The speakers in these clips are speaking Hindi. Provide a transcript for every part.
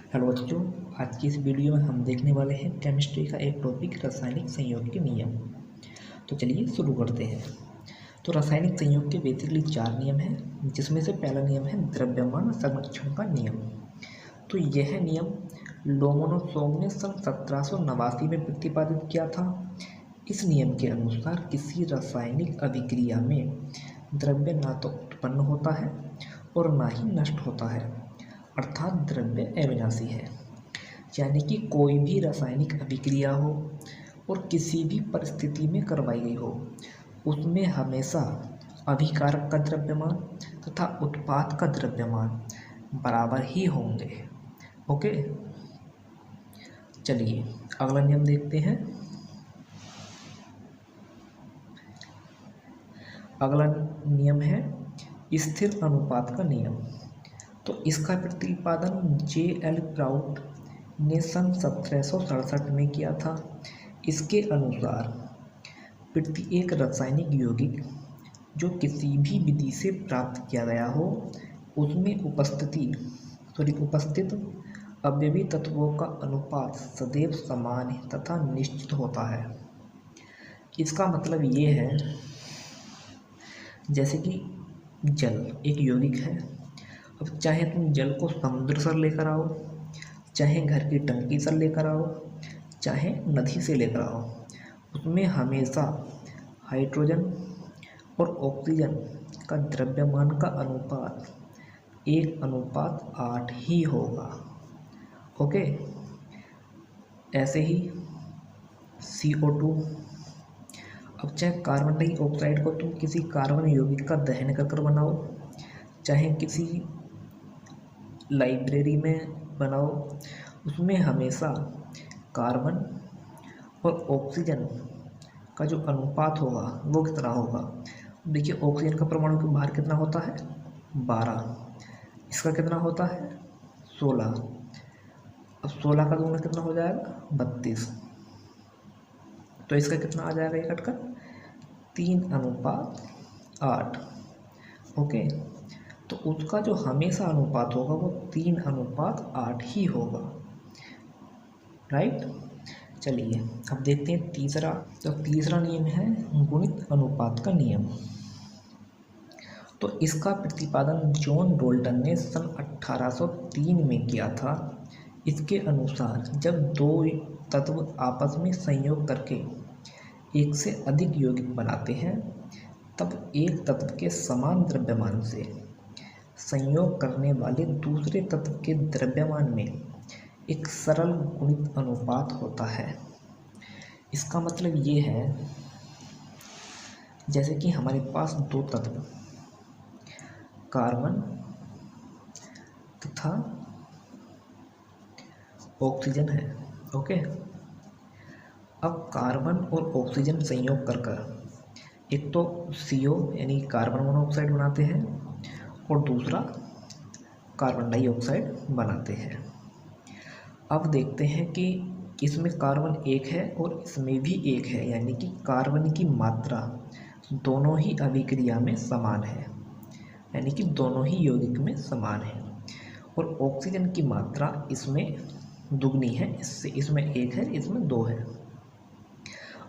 हेलो बच्चों, आज की इस वीडियो में हम देखने वाले हैं केमिस्ट्री का एक टॉपिक रासायनिक संयोग के नियम। तो चलिए शुरू करते हैं। तो रासायनिक संयोग के बेसिकली 4 नियम हैं, जिसमें से पहला नियम है द्रव्यमान संरक्षण का नियम। तो यह नियम लोमोनोसोव ने सन 1789 में प्रतिपादित किया था। इस नियम के अनुसार किसी रासायनिक अभिक्रिया में द्रव्य ना तो उत्पन्न होता है और ना ही नष्ट होता है, अर्थात द्रव्य अविनाशी है। यानी कि कोई भी रासायनिक अभिक्रिया हो और किसी भी परिस्थिति में करवाई गई हो, उसमें हमेशा अभिकारक का द्रव्यमान तथा उत्पाद का द्रव्यमान बराबर ही होंगे। ओके, चलिए अगला नियम देखते हैं। अगला नियम है स्थिर अनुपात का नियम। तो इसका प्रतिपादन J.L. प्राउट ने सन 1767 में किया था। इसके अनुसार प्रत्येक रासायनिक यौगिक जो किसी भी विधि से प्राप्त किया गया हो, उसमें उपस्थित अवयवी तत्वों का अनुपात सदैव समान तथा निश्चित होता है। इसका मतलब ये है, जैसे कि जल एक यौगिक है। अब चाहे तुम जल को समुद्र से लेकर आओ, चाहे घर की टंकी से लेकर आओ, चाहे नदी से लेकर आओ, उसमें हमेशा हाइड्रोजन और ऑक्सीजन का द्रव्यमान का अनुपात 1:8 ही होगा। ओके, ऐसे ही CO2। अब चाहे कार्बन डाइऑक्साइड को तुम किसी कार्बन यौगिक का दहन कर बनाओ, चाहे किसी लाइब्रेरी में बनाओ, उसमें हमेशा कार्बन और ऑक्सीजन का जो अनुपात होगा वो कितना होगा। देखिए, ऑक्सीजन का परमाणु के बाहर कितना होता है, 12। इसका कितना होता है, 16। अब 16 का दूना कितना हो जाएगा, 32। तो इसका कितना आ जाएगा, ये कटकर 3:8। ओके, तो उसका जो हमेशा अनुपात होगा वो 3:8 ही होगा। राइट। चलिए अब देखते हैं तीसरा। तो तीसरा नियम है गुणित अनुपात का नियम। तो इसका प्रतिपादन जॉन डोल्टन ने सन 1803 में किया था। इसके अनुसार जब दो तत्व आपस में संयोग करके एक से अधिक यौगिक बनाते हैं, तब एक तत्व के समान द्रव्यमान से संयोग करने वाले दूसरे तत्व के द्रव्यमान में एक सरल गुणित अनुपात होता है। इसका मतलब ये है, जैसे कि हमारे पास दो तत्व कार्बन तथा ऑक्सीजन है। ओके, अब कार्बन और ऑक्सीजन संयोग कर एक तो CO यानी कार्बन मोनोऑक्साइड बनाते हैं और दूसरा कार्बन डाइऑक्साइड बनाते हैं। अब देखते हैं कि इसमें कार्बन एक है और इसमें भी एक है, यानी कि कार्बन की मात्रा दोनों ही अभिक्रिया में समान है, यानी कि दोनों ही यौगिक में समान है। और ऑक्सीजन की मात्रा इसमें दुगनी है, इसमें 1 है, इसमें 2 है।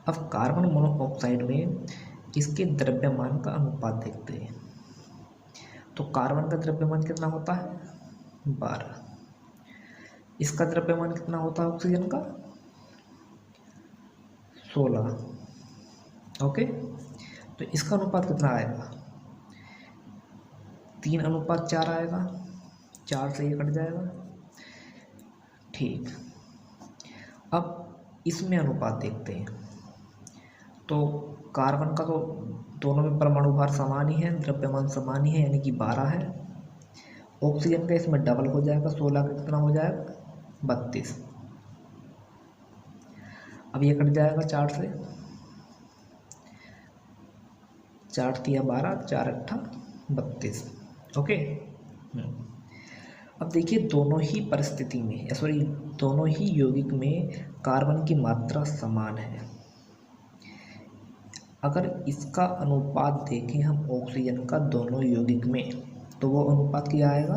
अब कार्बन मोनोऑक्साइड में इसके द्रव्यमान का अनुपात देखते हैं। तो कार्बन का द्रव्यमान कितना होता है, 12। इसका द्रव्यमान कितना होता है ऑक्सीजन का, 16। ओके, तो इसका अनुपात कितना आएगा, 3:4 आएगा। 4 से ये कट जाएगा। ठीक, अब इसमें अनुपात देखते हैं। तो कार्बन का तो दोनों में परमाणु भार समान ही है, द्रव्यमान समान ही है, यानी कि 12 है। ऑक्सीजन का इसमें डबल हो जाएगा, 16 का कितना हो जाएगा, 32। अब ये कट जाएगा 4 से, 4 तिया 12, 4 अट्ठा 32। ओके, अब देखिए दोनों ही परिस्थिति में दोनों ही यौगिक में कार्बन की मात्रा समान है। अगर इसका अनुपात देखें हम ऑक्सीजन का दोनों यौगिक में, तो वो अनुपात क्या आएगा,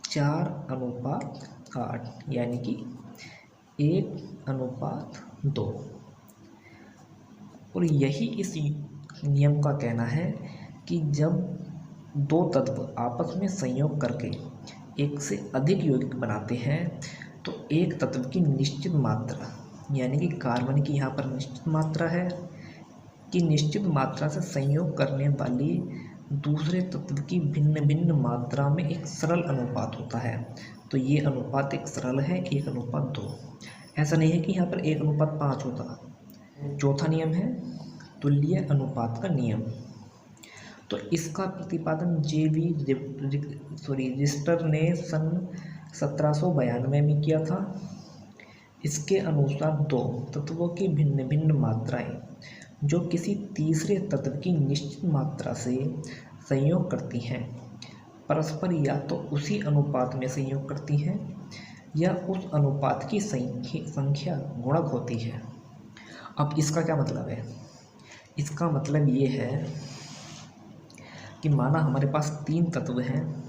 4:8 8, यानी कि 1:2। और यही इस नियम का कहना है कि जब दो तत्व आपस में संयोग करके एक से अधिक यौगिक बनाते हैं तो एक तत्व की निश्चित मात्रा, यानी कि कार्बन की यहाँ पर निश्चित मात्रा है, कि निश्चित मात्रा से संयोग करने वाली दूसरे तत्व की भिन्न भिन्न मात्रा में एक सरल अनुपात होता है। तो ये अनुपात एक सरल है, 1:2। ऐसा नहीं है कि यहाँ पर 1:5 होता। चौथा नियम है तुल्य अनुपात का नियम। तो इसका प्रतिपादन रिजिस्टर ने सन 1792 में किया था। इसके अनुसार दो तत्वों की भिन्न भिन्न मात्राएं जो किसी तीसरे तत्व की निश्चित मात्रा से संयोग करती हैं, परस्पर या तो उसी अनुपात में संयोग करती हैं या उस अनुपात की संख्या गुणक होती है। अब इसका क्या मतलब है? इसका मतलब ये है कि माना हमारे पास 3 तत्व हैं,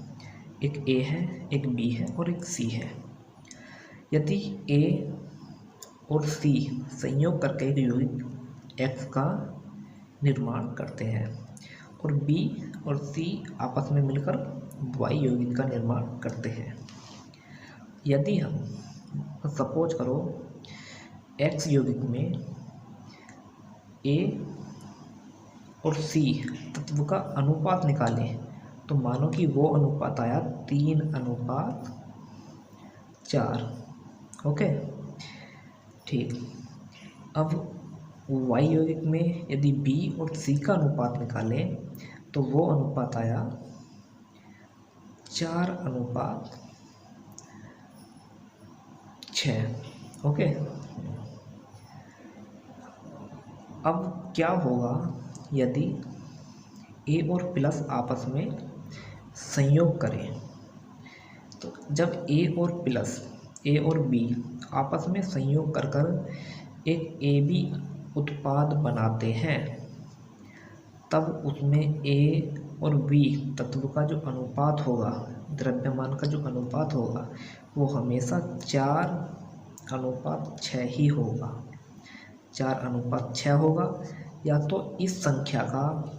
एक ए है, एक बी है और एक सी है। यदि ए और सी संयोग करके एक यौगिक एक्स का निर्माण करते हैं और बी और सी आपस में मिलकर वाई यौगिक का निर्माण करते हैं। यदि हम सपोज करो एक्स यौगिक में ए और सी तत्व का अनुपात निकालें तो मानो कि वो अनुपात आया 3:4। ओके, ठीक। अब वाई यौगिक में यदि बी और सी का अनुपात निकालें तो वो अनुपात आया 4:6। ओके, अब क्या होगा यदि ए और प्लस आपस में संयोग करें? तो जब ए और बी आपस में संयोग कर एक ए बी उत्पाद बनाते हैं तब उसमें ए और बी तत्व का जो अनुपात होगा, द्रव्यमान का जो अनुपात होगा, वो हमेशा 4:6 ही होगा। 4:6 होगा, या तो इस संख्या का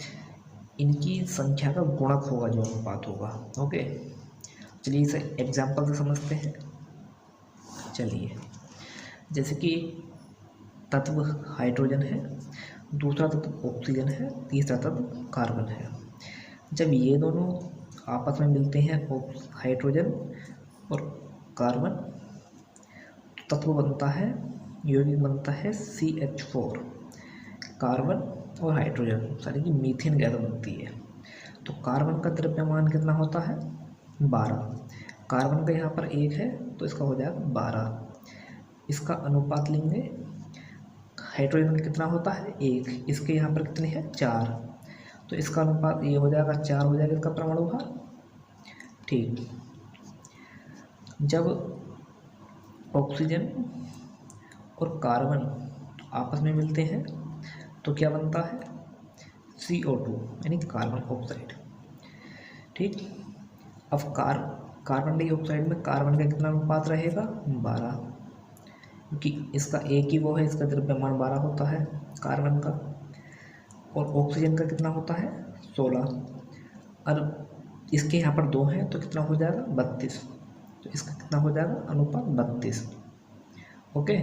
इनकी संख्या का गुणक होगा जो अनुपात होगा। ओके, चलिए इसे एग्जाम्पल से समझते हैं। चलिए, जैसे कि तत्व हाइड्रोजन है, दूसरा तत्व ऑक्सीजन है, तीसरा तत्व कार्बन है। जब ये दोनों आपस में मिलते हैं हाइड्रोजन और कार्बन, तत्व बनता है, यौगिक बनता है CH4। कार्बन और हाइड्रोजन यानी कि मीथेन गैस बनती है। तो कार्बन का द्रव्यमान कितना होता है? 12। कार्बन का यहाँ पर 1 है तो इसका हो जाएगा 12। इसका अनुपात लेंगे, हाइड्रोजन का कितना होता है? 1। इसके यहाँ पर कितने हैं? 4। तो इसका अनुपात ये हो जाएगा 4 हो जाएगा इसका परमाणु भार। ठीक, जब ऑक्सीजन और कार्बन आपस में मिलते हैं तो क्या बनता है? CO2 यानी कार्बन ऑक्साइड। ठीक, अब कार्बन डाइऑक्साइड में कार्बन का कितना अनुपात रहेगा? 12, क्योंकि इसका एक ही वो है, इसका द्रव्यमान 12 होता है कार्बन का। और ऑक्सीजन का कितना होता है? 16। और इसके यहाँ पर 2 हैं तो कितना हो जाएगा? 32। तो इसका कितना हो जाएगा? अनुपात 32। ओके,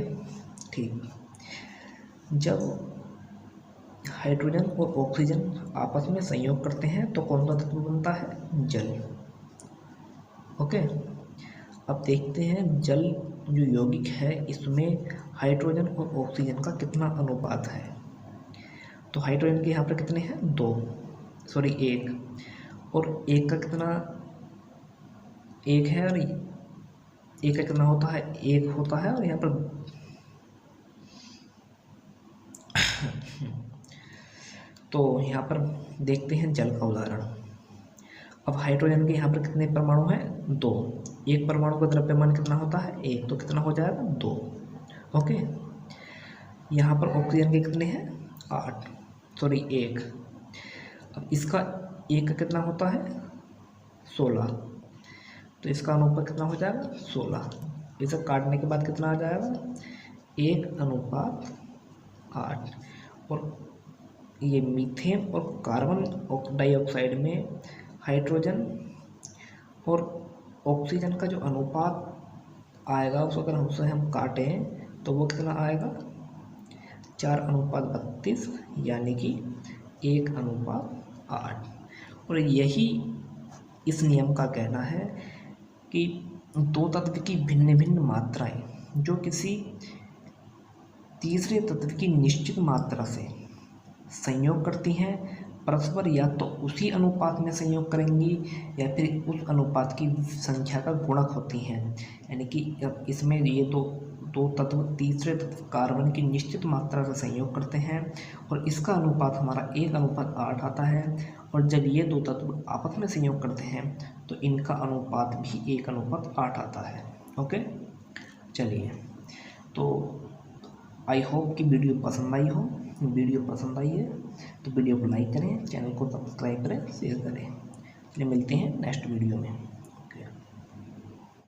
ठीक। जब हाइड्रोजन और ऑक्सीजन आपस में संयोग करते हैं तो कौन सा तत्व बनता है? जल। ओके, अब देखते हैं जल जो यौगिक है इसमें हाइड्रोजन और ऑक्सीजन का कितना अनुपात है। तो हाइड्रोजन के यहाँ पर कितने हैं? 1। और एक का कितना? 1 है, और एक का कितना होता है? 1 होता है। और यहाँ पर तो यहाँ पर देखते हैं जल का उदाहरण। अब हाइड्रोजन के यहाँ पर कितने परमाणु हैं? 2। एक परमाणु का द्रव्यमान कितना होता है? 1। तो कितना हो जाएगा? 2। ओके, यहाँ पर ऑक्सीजन के कितने हैं? 1। अब इसका 1 का कितना होता है? 16। तो इसका अनुपात कितना हो जाएगा? 16। इसे काटने के बाद कितना आ जाएगा, 1:8। और ये मीथेन और कार्बन डाइऑक्साइड में हाइड्रोजन और ऑक्सीजन का जो अनुपात आएगा उसको अगर हम काटें तो वो कितना आएगा, 4:32, यानी कि 1:8। और यही इस नियम का कहना है कि दो तत्व की भिन्न भिन्न मात्राएं जो किसी तीसरे तत्व की निश्चित मात्रा से संयोग करती हैं, परस्पर या तो उसी अनुपात में संयोग करेंगी या फिर उस अनुपात की संख्या का गुणक होती हैं। यानी कि इसमें ये दो तत्व तीसरे तत्व कार्बन की निश्चित मात्रा से संयोग करते हैं और इसका अनुपात हमारा 1:8 आता है। और जब ये दो तत्व आपस में संयोग करते हैं तो इनका अनुपात भी 1:8 आता है। ओके, चलिए, तो आई होप कि वीडियो पसंद आई हो। वीडियो पसंद आई है तो वीडियो को लाइक करें, चैनल को सब्सक्राइब करें, शेयर करें। चलिए मिलते हैं नेक्स्ट वीडियो में।